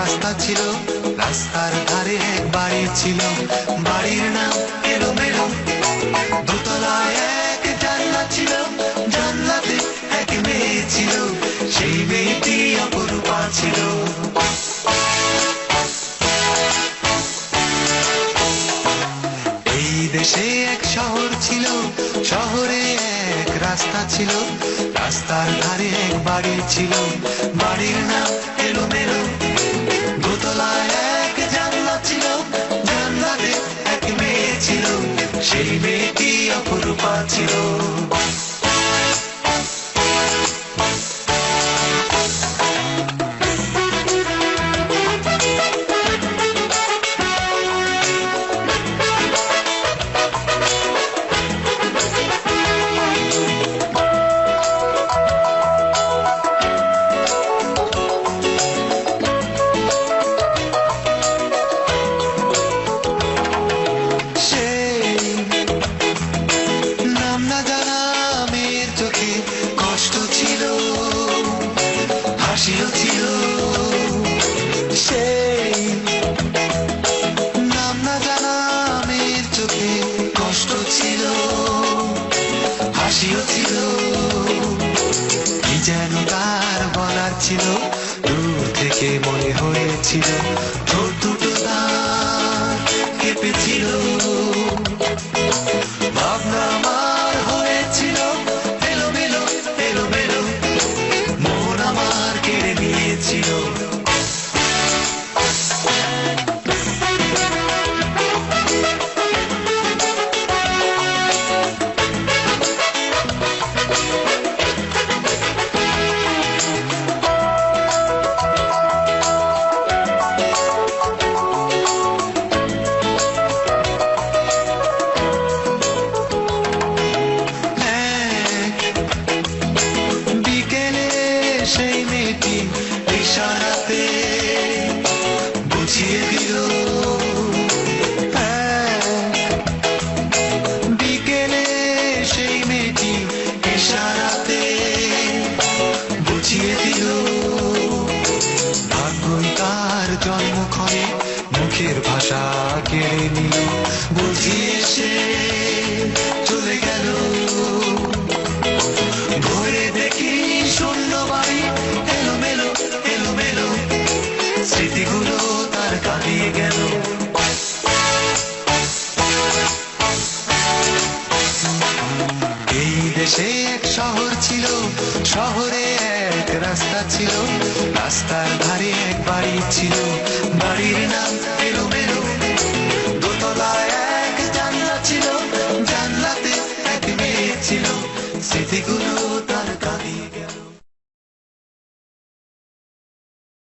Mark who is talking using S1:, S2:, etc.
S1: রাস্তা ছিল, রাস্তার ধারে এক বাড়ি ছিল, বাড়ির নাম এলোমেলো। দোতলায় এক জানলা ছিল, জানলাতে এক মেয়ে ছিল, সেই মেয়েটি অপরূপা ছিল। এই দেশে এক শহর ছিল, শহরে এক রাস্তা ছিল, রাস্তার ধারে এক বাড়ি ছিল, বাড়ির নাম এলোমেলো। দোতলায় এক জানলা ছিল, জানলাতে এক মেয়ে ছিল, সেই মেয়েটি অপরূপা ছিল। হাসিও ছিল, সেই নাম না জানা মেয়ের চোখে কষ্ট ছিল, হাসিও ছিল। কি যেন তার বলার ছিল, দূর থেকে মনে হয়েছিল ঠোঁট দুটো তার কেঁপেছিল। ভাবনা আমার হয়েছিল এলোমেলো এলোমেলো, মন আমার কেড়ে নিয়েছিল। সেই মেয়েটি ইশারাতে বুঝিয়ে দিল, বিকেলে সেই মেয়েটি ইশারাতে বুঝিয়ে দিল। ভাগ্যই তার জন্মক্ষণে মুখের ভাষা কেড়ে নিল, বুঝিয়ে সে চলে গেল। ভোরে দেখি শূন্য বাড়ি, এলোমেলো এলোমেলো, স্মৃতিগুলো তার কাঁদিয়ে গেল। এই দেশে এক শহর ছিল, শহরে এক রাস্তা ছিল, রাস্তার ধারে এক বাড়ি ছিল, বাড়ির নাম